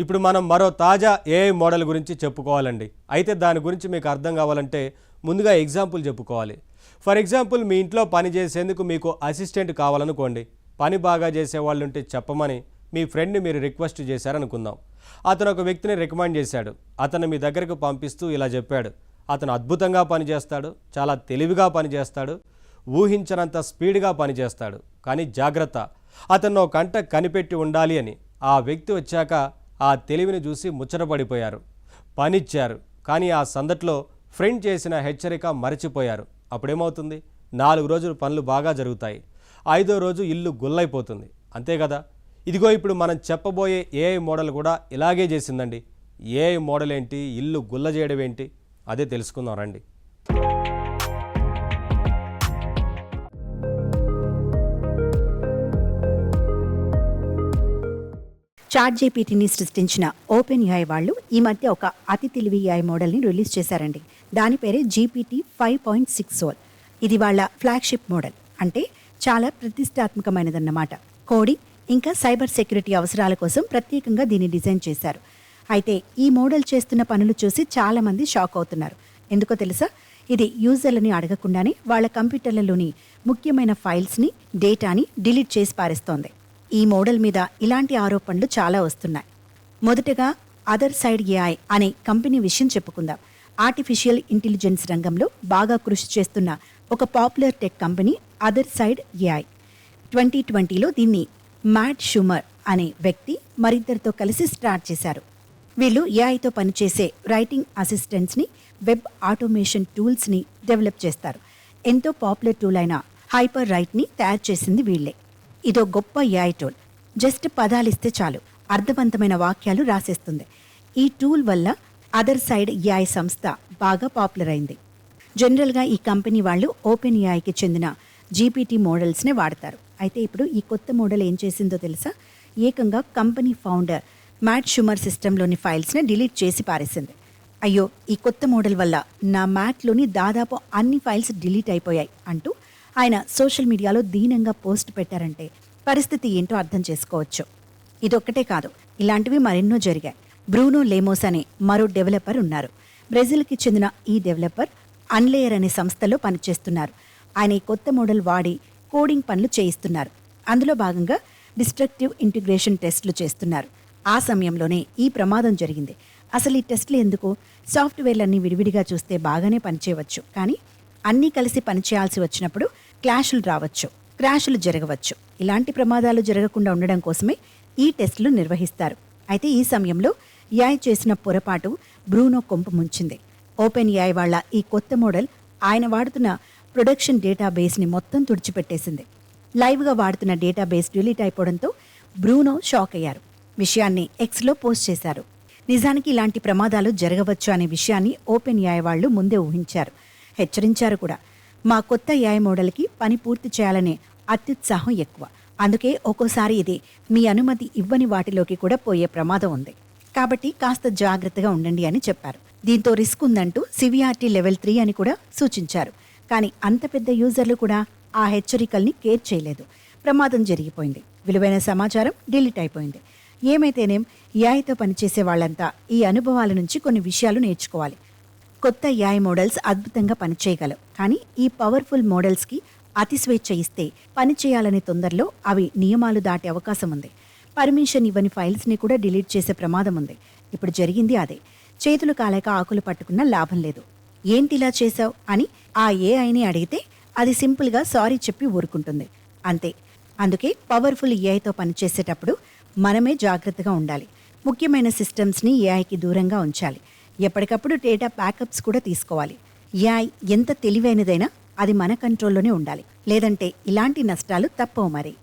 ఇప్పుడు మనం మరో తాజా ఏఐ మోడల్ గురించి చెప్పుకోవాలండి. అయితే దాని గురించి మీకు అర్థం కావాలంటే ముందుగా ఎగ్జాంపుల్ చెప్పుకోవాలి. ఫర్ ఎగ్జాంపుల్, మీ ఇంట్లో పని చేసేందుకు మీకు అసిస్టెంట్ కావాలనుకోండి. పని బాగా చేసేవాళ్ళు ఉంటే చెప్పమని మీ ఫ్రెండ్ని మీరు రిక్వెస్ట్ చేశారనుకుందాం. అతను ఒక వ్యక్తిని రికమెండ్ చేశాడు. అతను మీ దగ్గరకు పంపిస్తూ ఇలా చెప్పాడు: అతను అద్భుతంగా పనిచేస్తాడు, చాలా తెలివిగా పనిచేస్తాడు, ఊహించనంత స్పీడ్గా పనిచేస్తాడు. కానీ జాగ్రత్త, అతను ఒక కంట కనిపెట్టి ఉండాలి అని. ఆ వ్యక్తి వచ్చాక ఆ తెలివిని చూసి ముచ్చటపడిపోయారు, పనిచ్చారు. కానీ ఆ సందట్లో ఫ్రెండ్ చేసిన హెచ్చరిక మరచిపోయారు. అప్పుడేమవుతుంది? 4 రోజులు పనులు బాగా జరుగుతాయి, 5వ రోజు ఇల్లు గుల్లైపోతుంది. అంతే కదా? ఇదిగో ఇప్పుడు మనం చెప్పబోయే ఏఐ మోడల్ కూడా ఇలాగే చేసిందండి. ఏఐ మోడల్ ఏంటి, ఇల్లు గుల్ల చేయడం ఏంటి, అదే తెలుసుకుందాం రండి. చాట్ జీపీటీని సృష్టించిన ఓపెన్ ఏఐ వాళ్ళు ఈ మధ్య ఒక అతి తెలివి ఏఐ మోడల్ని రిలీజ్ చేశారండి. దాని పేరే GPT 5.6 సోల్. ఇది వాళ్ళ ఫ్లాగ్షిప్ మోడల్. అంటే చాలా ప్రతిష్టాత్మకమైనదన్నమాట. కోడింగ్ ఇంకా సైబర్ సెక్యూరిటీ అవసరాల కోసం ప్రత్యేకంగా దీన్ని డిజైన్ చేశారు. అయితే ఈ మోడల్ చేస్తున్న పనులు చూసి చాలామంది షాక్ అవుతున్నారు. ఎందుకో తెలుసా? ఇది యూజర్లని అడగకుండానే వాళ్ళ కంప్యూటర్లలోని ముఖ్యమైన ఫైల్స్ని, డేటాని డిలీట్ చేసి పారేస్తోంది. ఈ మోడల్ మీద ఇలాంటి ఆరోపణలు చాలా వస్తున్నాయి. మొదటగా అదర్ సైడ్ ఏఐ అనే కంపెనీ విషయం చెప్పుకుందాం. ఆర్టిఫిషియల్ ఇంటెలిజెన్స్ రంగంలో బాగా కృషి చేస్తున్న ఒక popular tech company other side AI. 2020లో దీన్ని మ్యాట్ షుమర్ అనే వ్యక్తి మరిద్దరితో కలిసి స్టార్ట్ చేశారు. వీళ్ళు ఏఐతో పనిచేసే రైటింగ్ అసిస్టెంట్స్ని, వెబ్ ఆటోమేషన్ టూల్స్ని డెవలప్ చేస్తారు. ఎంతో పాపులర్ టూల్ అయిన హైపర్ రైట్ని తయారు చేసింది వీళ్లే. ఇదో గొప్ప ఏఐ టూల్. జస్ట్ పదాలిస్తే చాలు, అర్థవంతమైన వాక్యాలు రాసేస్తుంది. ఈ టూల్ వల్ల అదర్ సైడ్ ఏఐ సంస్థ బాగా పాపులర్ అయింది. జనరల్గా ఈ కంపెనీ వాళ్ళు ఓపెన్ ఏఐకి చెందిన జీపీటీ మోడల్స్నే వాడతారు. అయితే ఇప్పుడు ఈ కొత్త మోడల్ ఏం చేసిందో తెలుసా? ఏకంగా company founder mat Schumer సిస్టంలోని ఫైల్స్ని delete చేసి పారేసింది. అయ్యో, ఈ కొత్త మోడల్ వల్ల నా మ్యాట్లోని దాదాపు అన్ని ఫైల్స్ డిలీట్ అయిపోయాయి అంటూ ఆయన సోషల్ మీడియాలో దీనంగా పోస్ట్ పెట్టారంటే పరిస్థితి ఏంటో అర్థం చేసుకోవచ్చు. ఇదొక్కటే కాదు, ఇలాంటివి మరెన్నో జరిగాయి. బ్రూనో లేమోస్ అనే మరో డెవలపర్ ఉన్నారు. బ్రెజిల్కి చెందిన ఈ డెవలపర్ అన్లేయర్ అనే సంస్థలో పనిచేస్తున్నారు. ఆయన ఈ కొత్త మోడల్ వాడి కోడింగ్ పనులు చేయిస్తున్నారు. అందులో భాగంగా డిస్ట్రక్టివ్ ఇంటిగ్రేషన్ టెస్టులు చేస్తున్నారు. ఆ సమయంలోనే ఈ ప్రమాదం జరిగింది. అసలు ఈ టెస్టులు ఎందుకు? సాఫ్ట్వేర్లన్నీ విడివిడిగా చూస్తే బాగానే పనిచేయవచ్చు, కానీ అన్నీ కలిసి పనిచేయాల్సి వచ్చినప్పుడు క్లాషులు రావచ్చు, క్రాషులు జరగవచ్చు. ఇలాంటి ప్రమాదాలు జరగకుండా ఉండడం కోసమే ఈ టెస్టులు నిర్వహిస్తారు. అయితే ఈ సమయంలో ఏఐ చేసిన పొరపాటు బ్రూనో కొంపు ముంచింది. ఓపెన్ ఏఐ వాళ్ళ ఈ కొత్త మోడల్ ఆయన వాడుతున్న ప్రొడక్షన్ డేటాబేస్ని మొత్తం తుడిచిపెట్టేసింది. లైవ్గా వాడుతున్న డేటాబేస్ డిలీట్ అయిపోవడంతో బ్రూనో షాక్ అయ్యారు. విషయాన్ని ఎక్స్లో పోస్ట్ చేశారు. నిజానికి ఇలాంటి ప్రమాదాలు జరగవచ్చు అనే విషయాన్ని ఓపెన్ ఏఐ వాళ్ళు ముందే ఊహించారు, హెచ్చరించారు కూడా. మా కొత్త ఏఐ మోడల్కి పని పూర్తి చేయాలనే అత్యుత్సాహం ఎక్కువ, అందుకే ఒక్కోసారి ఇది మీ అనుమతి ఇవ్వని వాటిలోకి కూడా పోయే ప్రమాదం ఉంది, కాబట్టి కాస్త జాగ్రత్తగా ఉండండి అని చెప్పారు. దీంతో రిస్క్ ఉందంటూ సివిఆర్టీ లెవెల్ 3 అని కూడా సూచించారు. కానీ అంత పెద్ద యూజర్లు కూడా ఆ హెచ్చరికల్ని కేర్ చేయలేదు. ప్రమాదం జరిగిపోయింది, విలువైన సమాచారం డిలీట్ అయిపోయింది. ఏమైతేనేం ఏఐతో పనిచేసే వాళ్ళంతా ఈ అనుభవాల నుంచి కొన్ని విషయాలు నేర్చుకోవాలి. కొత్త ఏఐ మోడల్స్ అద్భుతంగా పనిచేయగలవు, కానీ ఈ పవర్ఫుల్ మోడల్స్కి అతి స్వేచ్ఛ ఇస్తే పని చేయాలనే తొందరలో అవి నియమాలు దాటే అవకాశం ఉంది. పర్మిషన్ ఇవ్వని ఫైల్స్ని కూడా డిలీట్ చేసే ప్రమాదం ఉంది. ఇప్పుడు జరిగింది అదే. చేతులు కాలేక ఆకులు పట్టుకున్నా లాభం లేదు. ఏంటి ఇలా చేశావు అని ఆ ఏఐని అడిగితే అది సింపుల్గా సారీ చెప్పి ఊరుకుంటుంది, అంతే. అందుకే పవర్ఫుల్ ఏఐతో పనిచేసేటప్పుడు మనమే జాగ్రత్తగా ఉండాలి. ముఖ్యమైన సిస్టమ్స్ని ఏఐకి దూరంగా ఉంచాలి. ఎప్పటికప్పుడు డేటా బ్యాకప్స్ కూడా తీసుకోవాలి. ఏఐ ఎంత తెలివైనదైనా అది మన కంట్రోల్లోనే ఉండాలి, లేదంటే ఇలాంటి నష్టాలు తప్పవు మరి.